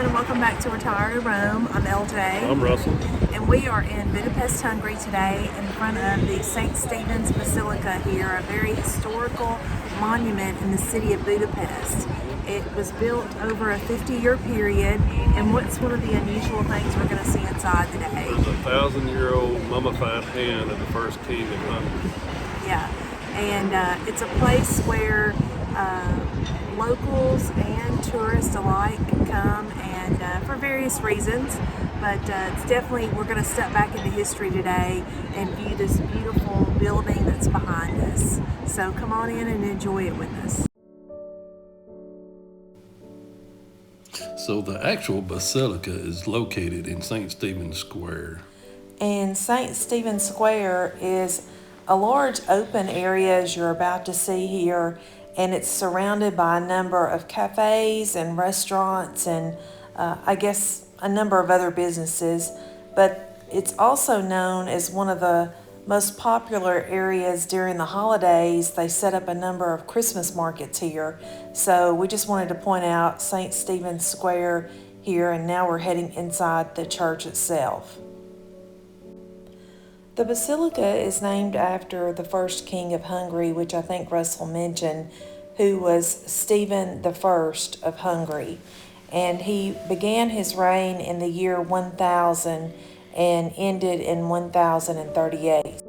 everyone, and welcome back to Retire to Rome. I'm LJ. I'm Russell. And we are in Budapest, Hungary today in front of the St. Stephen's Basilica here, a very historical monument in the city of Budapest. It was built over a 50-year period, and what's one of the unusual things we're going to see inside today? There's a 1,000-year-old mummified hand of the first king of Hungary. Yeah, and it's a place where locals and tourists alike come and for various reasons, but it's definitely, we're going to step back into history today and view this beautiful building that's behind us. So come on in and enjoy it with us. So the actual basilica is located in St. Stephen's Square. And St. Stephen's Square is a large open area, as you're about to see here, and it's surrounded by a number of cafes and restaurants and I guess a number of other businesses, but it's also known as one of the most popular areas during the holidays. They set up a number of Christmas markets here, so we just wanted to point out St. Stephen's Square here, and now we're heading inside the church itself. The Basilica is named after the first king of Hungary, which I think Russell mentioned, who was Stephen I of Hungary. And he began his reign in the year 1000 and ended in 1038.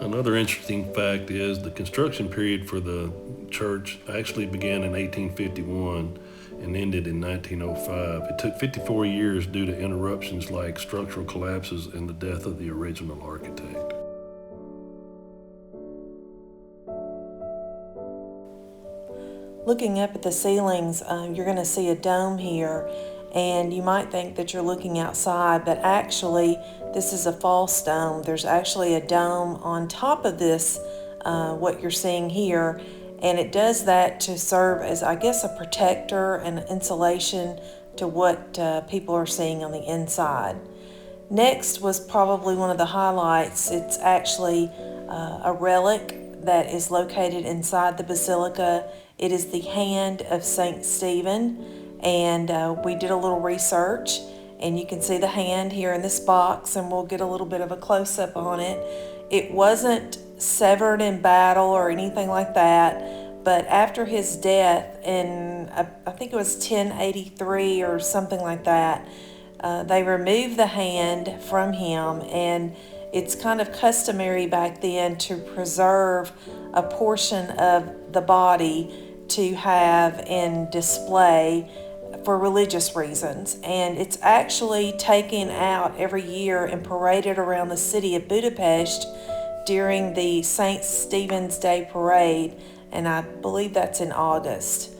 Another interesting fact is the construction period for the church actually began in 1851 and ended in 1905. It took 54 years due to interruptions like structural collapses and the death of the original architect. Looking up at the ceilings, you're going to see a dome here, and you might think that you're looking outside, but actually this is a false dome. There's actually a dome on top of this, what you're seeing here, and it does that to serve as, I guess, a protector and insulation to what people are seeing on the inside. Next was probably one of the highlights. It's actually a relic that is located inside the basilica. It is the hand of St. Stephen, and we did a little research, and you can see the hand here in this box, and we'll get a little bit of a close-up on it. It wasn't severed in battle or anything like that, but after his death in, I think it was 1083 or something like that, they removed the hand from him, and it's kind of customary back then to preserve a portion of the body to have and display for religious reasons. And it's actually taken out every year and paraded around the city of Budapest during the St. Stephen's Day parade, and I believe that's in August.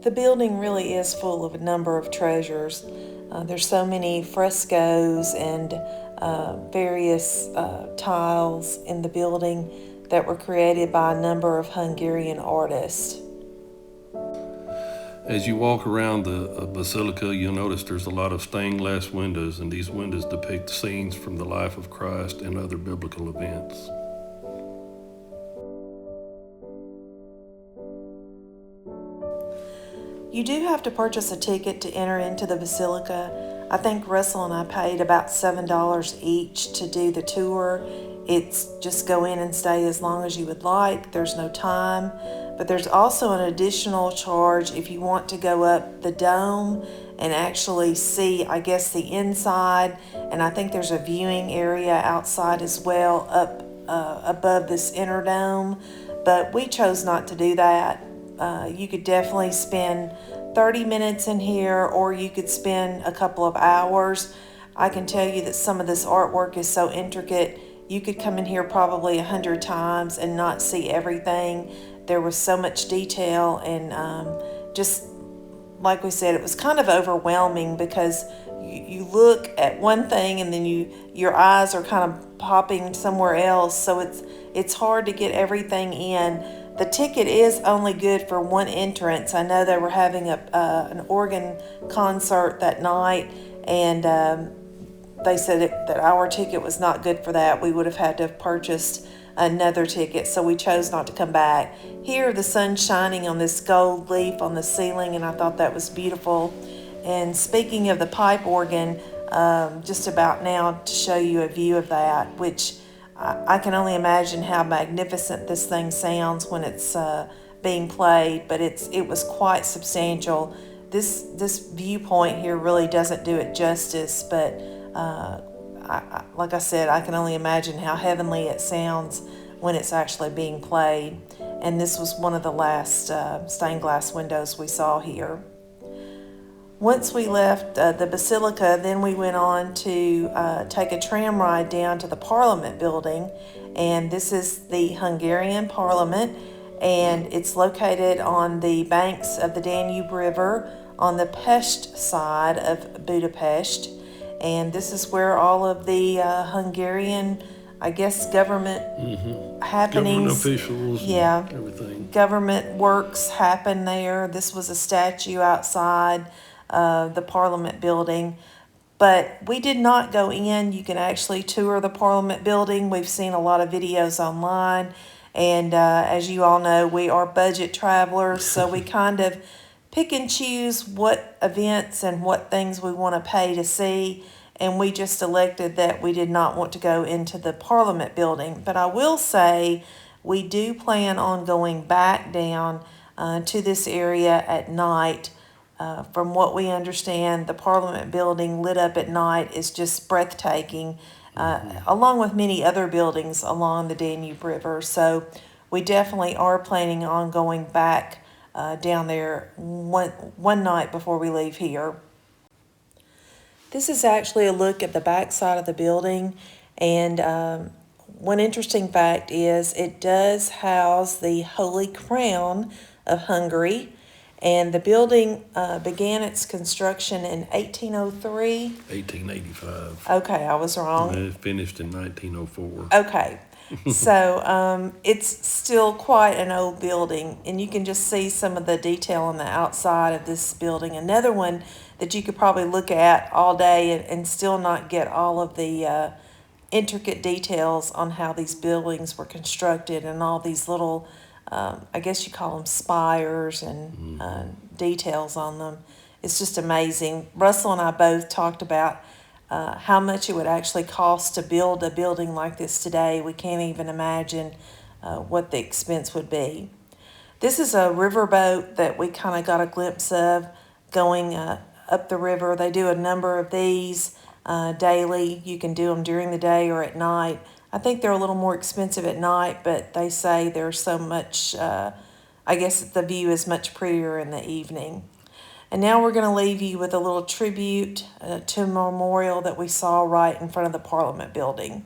The building really is full of a number of treasures. There's so many frescoes and various tiles in the building that were created by a number of Hungarian artists. As you walk around the basilica, you'll notice there's a lot of stained glass windows, and these windows depict scenes from the life of Christ and other biblical events. You do have to purchase a ticket to enter into the Basilica. I think Russell and I paid about $7 each to do the tour. It's just go in and stay as long as you would like. There's no time, but there's also an additional charge if you want to go up the dome and actually see, I guess, the inside. And I think there's a viewing area outside as well up above this inner dome, but we chose not to do that. You could definitely spend 30 minutes in here, or you could spend a couple of hours. I can tell you that some of this artwork is so intricate, you could come in here probably 100 times and not see everything. There was so much detail, and just like we said, it was kind of overwhelming because you look at one thing and then your eyes are kind of popping somewhere else, so it's hard to get everything in. The ticket is only good for one entrance. I know they were having an organ concert that night, and they said that our ticket was not good for that. We would have had to have purchased another ticket, so we chose not to come back. Here, the sun's shining on this gold leaf on the ceiling, and I thought that was beautiful. And speaking of the pipe organ, just about now to show you a view of that, which I can only imagine how magnificent this thing sounds when it's being played, but it was quite substantial. This viewpoint here really doesn't do it justice, but like I said, I can only imagine how heavenly it sounds when it's actually being played. And this was one of the last stained glass windows we saw here. Once we left the Basilica, then we went on to take a tram ride down to the Parliament Building. And this is the Hungarian Parliament, and it's located on the banks of the Danube River on the Pest side of Budapest. And this is where all of the Hungarian, I guess, government happenings, government officials, yeah, everything. Government works happen there. This was a statue outside the Parliament Building. But we did not go in. You can actually tour the Parliament Building. We've seen a lot of videos online. And as you all know, we are budget travelers, so we kind of pick and choose what events and what things we want to pay to see. And we just elected that we did not want to go into the Parliament Building. But I will say we do plan on going back down to this area at night. From what we understand, the Parliament Building lit up at night is just breathtaking, along with many other buildings along the Danube River. So we definitely are planning on going back down there one night before we leave here. This is actually a look at the back side of the building, and one interesting fact is it does house the Holy Crown of Hungary. And the building began its construction in 1803. 1885. Okay, I was wrong. And it finished in 1904. Okay, so it's still quite an old building, and you can just see some of the detail on the outside of this building. Another one that you could probably look at all day and still not get all of the intricate details on how these buildings were constructed and all these little I guess you call them spires and details on them. It's just amazing. Russell and I both talked about how much it would actually cost to build a building like this today. We can't even imagine what the expense would be. This is a riverboat that we kind of got a glimpse of going up the river. They do a number of these daily. You can do them during the day or at night. I think they're a little more expensive at night, but they say there's so much, I guess the view is much prettier in the evening. And now we're going to leave you with a little tribute to a memorial that we saw right in front of the Parliament Building.